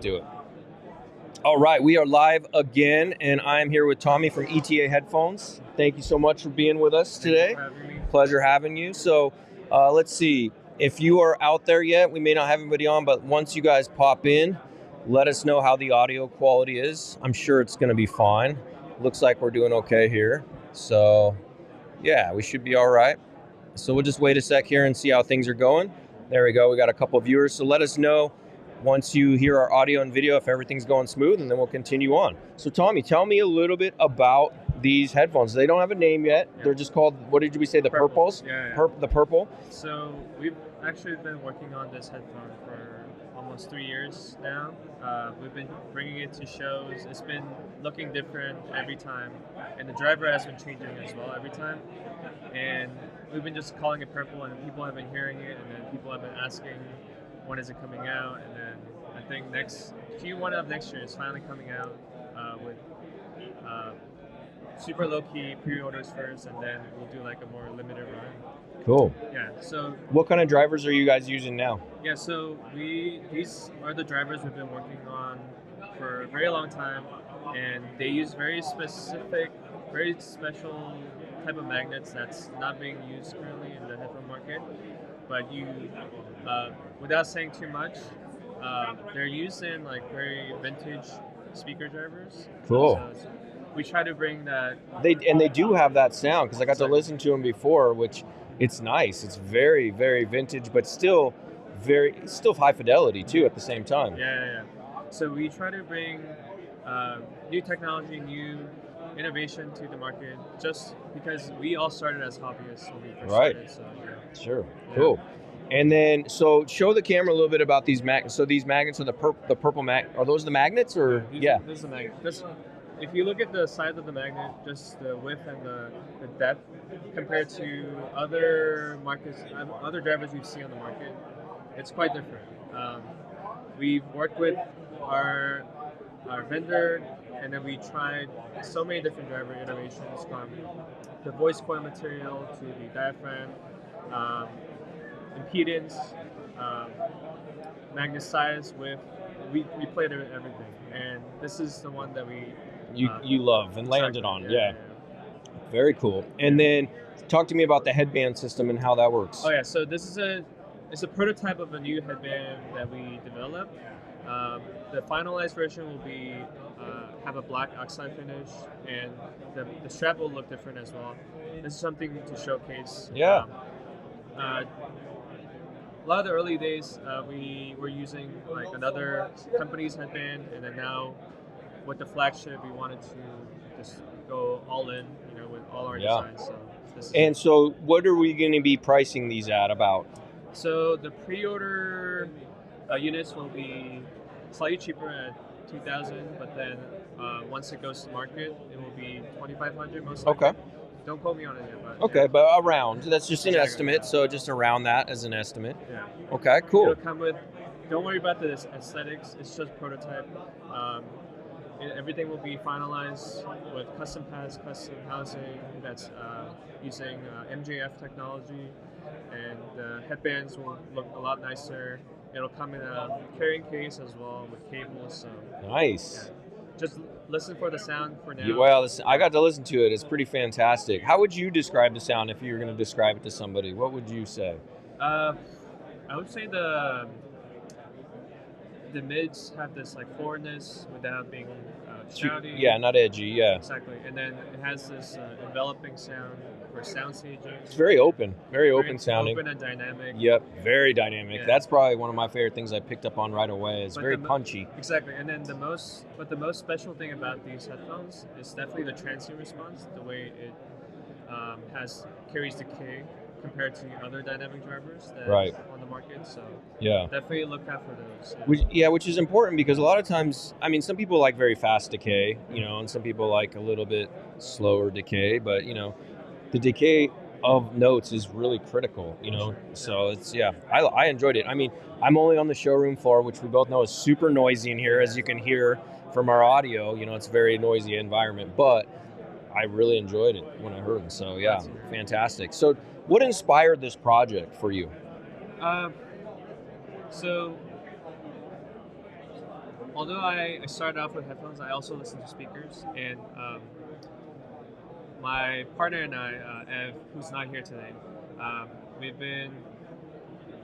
do it. All right, we are live again, and I'm here with Tommy from ETA Headphones. Thank you so much for being with us today. Thank you for having me. Pleasure having you. So let's see. If you are out there yet, we may not have anybody on, but once you guys pop in, let us know how the audio quality is. I'm sure it's going to be fine. Looks like we're doing okay here. So, yeah, we should be all right. So we'll just wait a sec here and see how things are going. There we go. We got a couple of viewers. So let us know once you hear our audio and video if everything's going smooth, and then we'll continue on. So Tommy, tell me a little bit about these headphones. They don't have a name yet. Yeah. They're just called, what did we say, the Purple. purples? Yeah. The purple? So we've actually been working on this headphone for almost 3 years now. We've been bringing it to shows. It's been looking different every time, and the driver has been changing as well every time. And we've been just calling it purple, and people have been hearing it, and then people have been asking, when is it coming out? And then I think Q1 of next year is finally coming out with super low-key pre-orders first, and then we'll do like a more limited run. Cool. Yeah, so... What kind of drivers are you guys using now? Yeah, so these are the drivers we've been working on for a very long time, and they use very specific, very special type of magnets that's not being used currently in the headphone market. But without saying too much, they're used in like very vintage speaker drivers. Cool. So we try to bring that. They do have that sound, because I got to listen to them before, which it's nice. It's very, very vintage, but still high fidelity too at the same time. Yeah. So we try to bring new technology, new innovation to the market, just because we all started as hobbyists when we first started. So, yeah. Sure. Cool. And then, so show the camera a little bit about these magnets. So these magnets are the purple magnet. Are those the magnets, or This is the magnet. If you look at the size of the magnet, just the width and the depth compared to other markets, other drivers we've seen on the market, it's quite different. We've worked with our vendor, and then we tried so many different driver innovations, from the voice coil material to the diaphragm, impedance, magnet size, width. We played with everything, and this is the one that you love and landed on. Yeah. Very cool. And then talk to me about the headband system and how that works. Oh yeah, so this is it's a prototype of a new headband that we developed. The finalized version will be have a black oxide finish, and the strap will look different as well. This is something to showcase. Yeah. A lot of the early days, we were using like another company's headband, and then now with the flagship, we wanted to just go all in, with all our designs. So what are we going to be pricing these at about? So the pre-order units will be slightly cheaper at $2,000, but then once it goes to market, it will be $2,500 most likely. Okay. Don't quote me on it yet, but okay, but around. That's just an estimate, so just around that as an estimate. Yeah. Okay, cool. It'll come with. Don't worry about the aesthetics. It's just prototype. Everything will be finalized with custom pads, custom housing that's using MJF technology, and the headbands will look a lot nicer. It'll come in a carrying case as well with cables. So nice. Yeah. Just listen for the sound for now. Well, I got to listen to it. It's pretty fantastic. How would you describe the sound if you were going to describe it to somebody? What would you say? I would say the mids have this like forwardness without being shouty. Yeah, not edgy. Yeah. Exactly, and then it has this enveloping sound for sound staging. It's very open sounding. Open and dynamic. Yep, very dynamic. Yeah. That's probably one of my favorite things I picked up on right away. It's very punchy. Exactly, and then the most special thing about these headphones is definitely the transient response. The way it carries decay compared to other dynamic drivers that are on the market. So definitely look out for those. Which is important, because a lot of times, I mean, some people like very fast decay, and some people like a little bit slower decay, but the decay of notes is really critical, So it's I enjoyed it. I mean, I'm only on the showroom floor, which we both know is super noisy in here, as you can hear from our audio. It's a very noisy environment, but I really enjoyed it when I heard them. So fantastic. So what inspired this project for you? So although I started off with headphones, I also listen to speakers, and my partner and I, Ev, who's not here today, we've been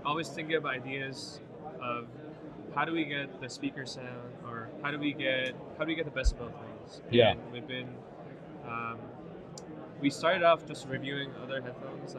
always thinking of ideas of how do we get the speaker sound, or how do we get the best of both worlds. Yeah. And we've been we started off just reviewing other headphones,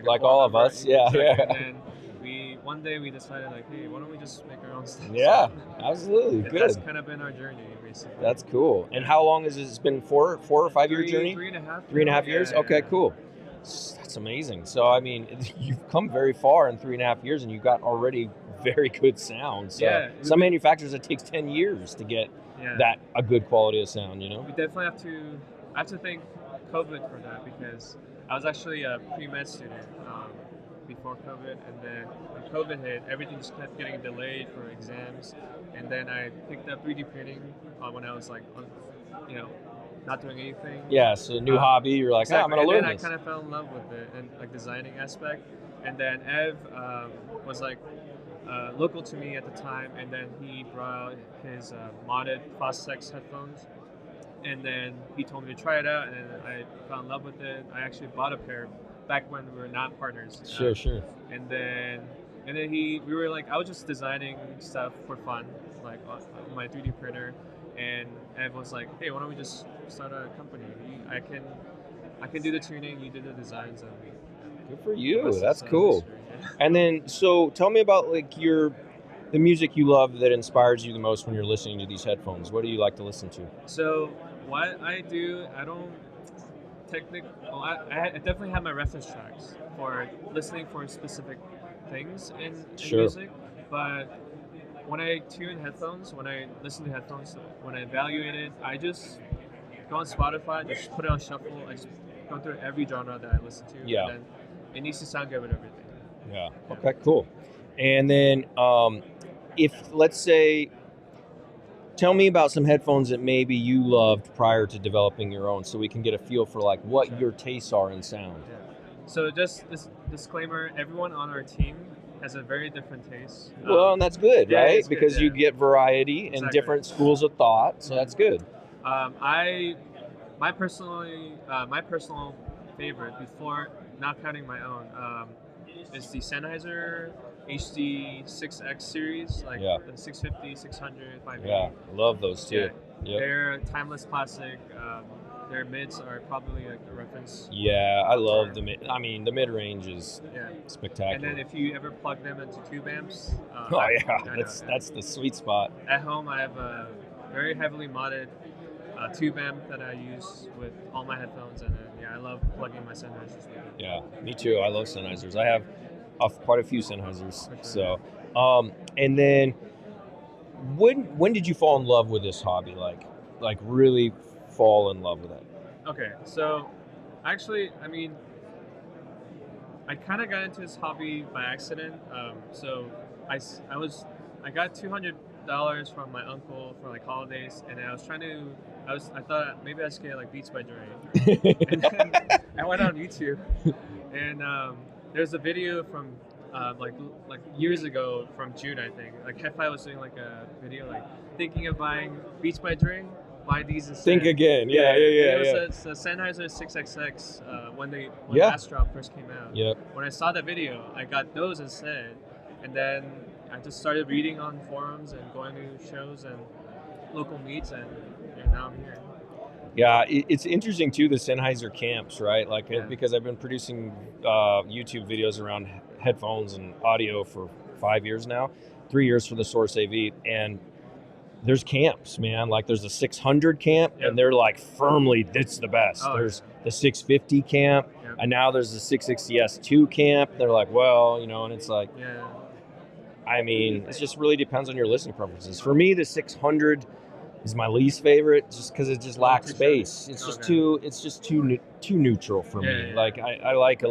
like all of us. Yeah, exactly. yeah. And then one day we decided, like, hey, why don't we just make our own stuff? Yeah, absolutely. Good. That's kind of been our journey, basically. That's cool. And how long has it been? 4 or 5 year journey? 3.5. 3.5 years? Yeah, okay, yeah. cool. That's amazing. So, I mean, you've come very far in 3.5 years, and you've got already very good sound. So Yeah. some manufacturers, it takes 10 years to get a good quality of sound, you know? We definitely I have to thank COVID for that, because I was actually a pre-med student before COVID, and then when COVID hit, everything just kept getting delayed for exams, and then I picked up 3D printing when I was like, not doing anything. Yeah, so new hobby, you're like, exactly. I'm going to learn this. this. I kind of fell in love with it, and like designing aspect, and then Ev was like local to me at the time, and then he brought out his modded Fostex headphones, and then he told me to try it out, and I fell in love with it. I actually bought a pair back when we were not partners. Sure. And then we were like, I was just designing stuff for fun, like on my 3D printer, and Ev was like, hey, why don't we just start a company? I can do the tuning, you do the designs, and good for you. That's cool. And then, so tell me about like the music you love that inspires you the most when you're listening to these headphones. What do you like to listen to? So what I do, I don't I definitely have my reference tracks for listening for specific things in music, but when I tune headphones, when I listen to headphones, when I evaluate it, I just go on Spotify, just put it on shuffle. I just go through every genre that I listen to, and then it needs to sound good with everything. Yeah. Okay, cool. And then if, let's say, tell me about some headphones that maybe you loved prior to developing your own, so we can get a feel for like what your tastes are in sound. Yeah. So just this disclaimer, everyone on our team has a very different taste. Well, and that's good, right? Good, because you get variety and different schools of thought, so that's good. My personal favorite, before not counting my own, is the Sennheiser HD 6X series, like the 650, 600, 580. Yeah, love those too. Yeah. Yep. They're timeless classic. Their mids are probably like the reference. Yeah, I love the mid. I mean, the mid range is spectacular. And then if you ever plug them into tube amps, that's the sweet spot. At home, I have a very heavily modded tube amp that I use with all my headphones, and then I love plugging my Sennheisers with it. Yeah, me too. I love Sennheisers. I have quite a few Sennheisers. Okay. So, and then when did you fall in love with this hobby? Like really fall in love with it? Okay, so actually, I mean, I kind of got into this hobby by accident. So I got $200 from my uncle for like holidays, and I thought maybe I should get like Beats by Dre. And then I went on YouTube, and there's a video from like years ago from June, I think. Like Headband was doing like a video like thinking of buying Beats by Dre. Buy these instead. Think again. Yeah. It was the Sennheiser 6XX when Bassdrop first came out. Yep. When I saw that video, I got those instead, and then I just started reading on forums and going to shows and local meets, and now I'm here. Yeah, it's interesting too, the Sennheiser camps, right? Like because I've been producing YouTube videos around headphones and audio for 5 years now, 3 years for the Source AV, and there's camps, man. Like there's a 600 camp, and they're like firmly, it's the best. There's the 650 camp, and now there's the 660S2 camp. They're like, well, and it's like, I mean, it just really depends on your listening preferences. For me, the 600 is my least favorite, just because it just lacks bass. It's just too neutral for me. Like I like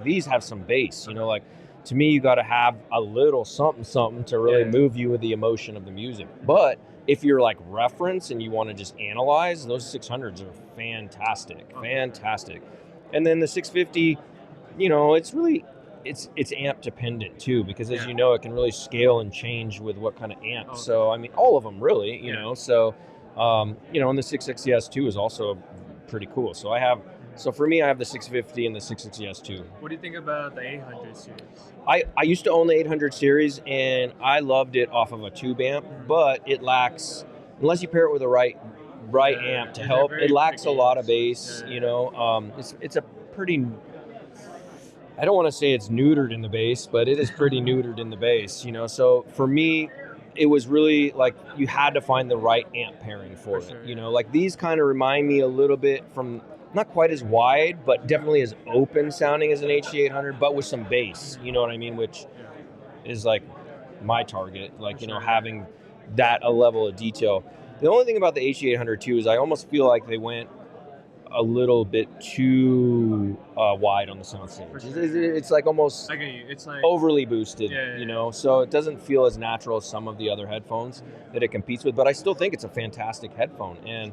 these have some bass. Like to me, you got to have a little something to really move you with the emotion of the music. But if you're like reference and you want to just analyze, those 600s are fantastic. And then the 650, it's really, it's amp dependent too, because as Yeah. you know, it can really scale and change with what kind of amp. Oh, So I mean, all of them really, you Yeah. know. So and the 660S2 is also pretty cool. So so for me, I have the 650 and the 660S2. What do you think about the 800 series? I used to own the 800 series, and I loved it off of a tube amp, but it lacks, unless you pair it with the right amp to they're help, very it lacks a picky. lot of bass. Yeah. You know, it's a pretty. I don't want to say it's neutered in the bass, but it is pretty neutered in the bass. You know, so for me, it was really like you had to find the right amp pairing for it. sure, You know, like these kind of remind me a little bit from, not quite as wide, but definitely as open sounding as an HC800, but with some bass. You know what I mean? Which is like my target. Like, you know, having that a level of detail. The only thing about the HC800 too is I almost feel like they went a little bit too wide on the soundstage. Sure. It's like almost I get you. It's like overly boosted, Yeah. you know, so it doesn't feel as natural as some of the other headphones that it competes with, but I still think it's a fantastic headphone, and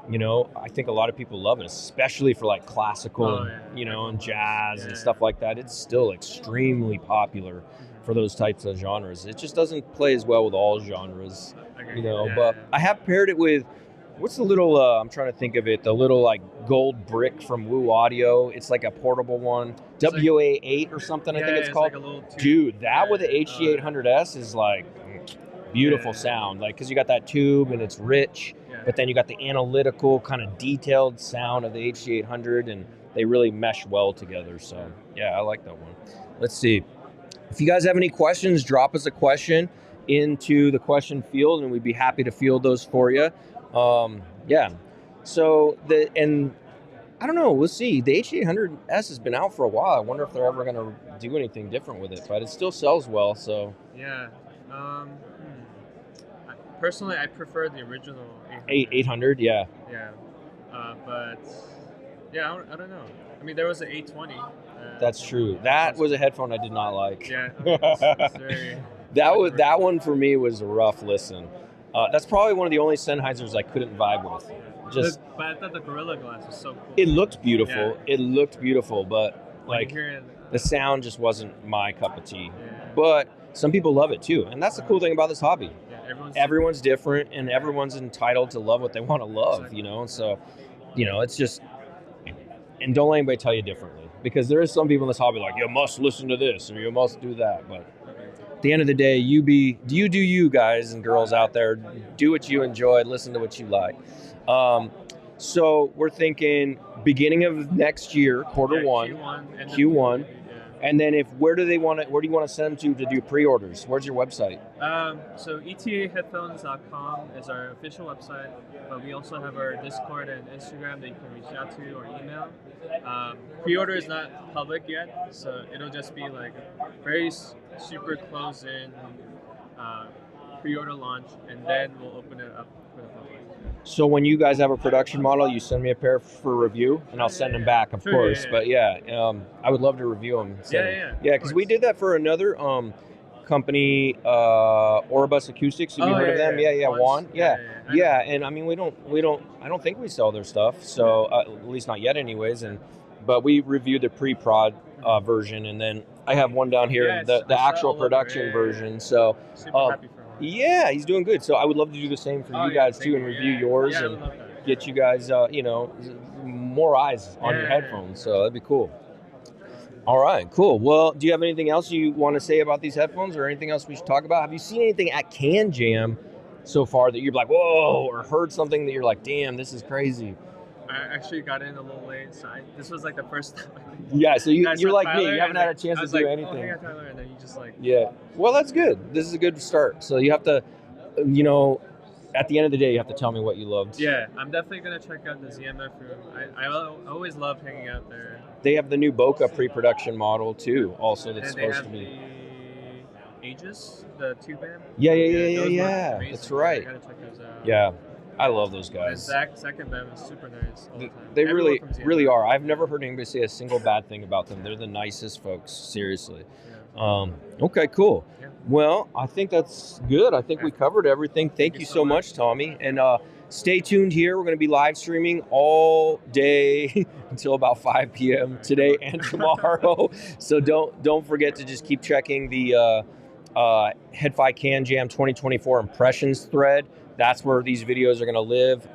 you know, I think a lot of people love it, especially for like classical, you know, and jazz and stuff like that. It's still extremely popular for those types of genres. It just doesn't play as well with all genres, you know, but I have paired it with, what's the little, I'm trying to think of it, the little like gold brick from Woo Audio. It's like a portable one, WA8 or something, I think it's called. Like Dude, that with the HC800S is like beautiful sound, like, because you got that tube and it's rich, but then you got the analytical kind of detailed sound of the HC800, and they really mesh well together. So yeah, I like that one. Let's see. If you guys have any questions, drop us a question into the question field, and we'd be happy to field those for you. Yeah. So I don't know. We'll see. The H800S has been out for a while. I wonder if they're ever going to do anything different with it, but it still sells well. So yeah. Personally, I prefer the original 800. Yeah. Yeah. But yeah, I don't know. I mean, there was an 820. That's true. That was a headphone I did not like. Yeah. It's very that one for me was a rough listen. That's probably one of the only Sennheisers I couldn't vibe with. But I thought the Gorilla Glass was so cool. It looked beautiful. Yeah. It looked beautiful, but like the sound just wasn't my cup of tea. Yeah. But some people love it too, and that's the cool thing about this hobby. Yeah, everyone's different, and everyone's entitled to love what they want to love. Exactly. You know, and so, you know, it's just, and don't let anybody tell you differently, because there is some people in this hobby like, you must listen to this or you must do that, but at the end of the day, you do you guys and girls out there, do what you enjoy, listen to what you like. So we're thinking beginning of next year, quarter one, Q1. And then where do you want to send them to do pre-orders? Where's your website? So etaheadphones.com is our official website, but we also have our Discord and Instagram that you can reach out to, or email. Pre-order is not public yet, so it'll just be like very super close-in pre-order launch, and then we'll open it up for the public. So when you guys have a production model, you send me a pair for review, and I'll send them back, of course. But I would love to review them. Because we did that for another company, Orbus Acoustics. Have you heard of them? Juan. Yeah. And I mean, I don't think we sell their stuff. So at least not yet, anyways. But we reviewed the pre-prod version, and then I have one down here, the actual production version. So. Super happy for him. Yeah, he's doing good. So I would love to do the same for you guys too, and review yours and get you guys, more eyes on your headphones. So that'd be cool. All right, cool. Well, do you have anything else you want to say about these headphones, or anything else we should talk about? Have you seen anything at CanJam so far that you're like, whoa, or heard something that you're like, damn, this is crazy? I actually got in a little late, so this was like the first time. Yeah, so you're like me. You haven't had a chance to do anything. Oh, hey, Tyler, and then you just like. Yeah. Well, that's good. This is a good start. So you have to, at the end of the day, you have to tell me what you loved. Yeah, I'm definitely gonna check out the ZMF room. I always love hanging out there. They have the new Boca pre-production model too. Also, that's supposed to be. Aegis, the tube amp. Yeah. That's right. I gotta check those out. Yeah. I love those guys. And Zach and Ben is super nice all the time. They really are. I've never heard anybody say a single bad thing about them. They're the nicest folks, seriously. Yeah. Okay, cool. Yeah. Well, I think that's good. I think we covered everything. Thank you so much, Tommy. And stay tuned here. We're going to be live streaming all day until about 5 p.m. today and tomorrow. So don't forget to just keep checking the Head-Fi CanJam 2024 impressions thread. That's where these videos are going to live,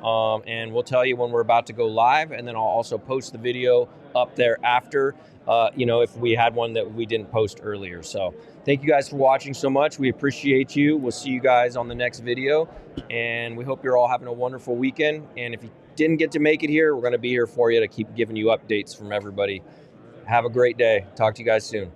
and we'll tell you when we're about to go live, and then I'll also post the video up there after, if we had one that we didn't post earlier. So thank you guys for watching so much. We appreciate you. We'll see you guys on the next video, and we hope you're all having a wonderful weekend. And if you didn't get to make it here, we're going to be here for you to keep giving you updates from everybody. Have a great day. Talk to you guys soon.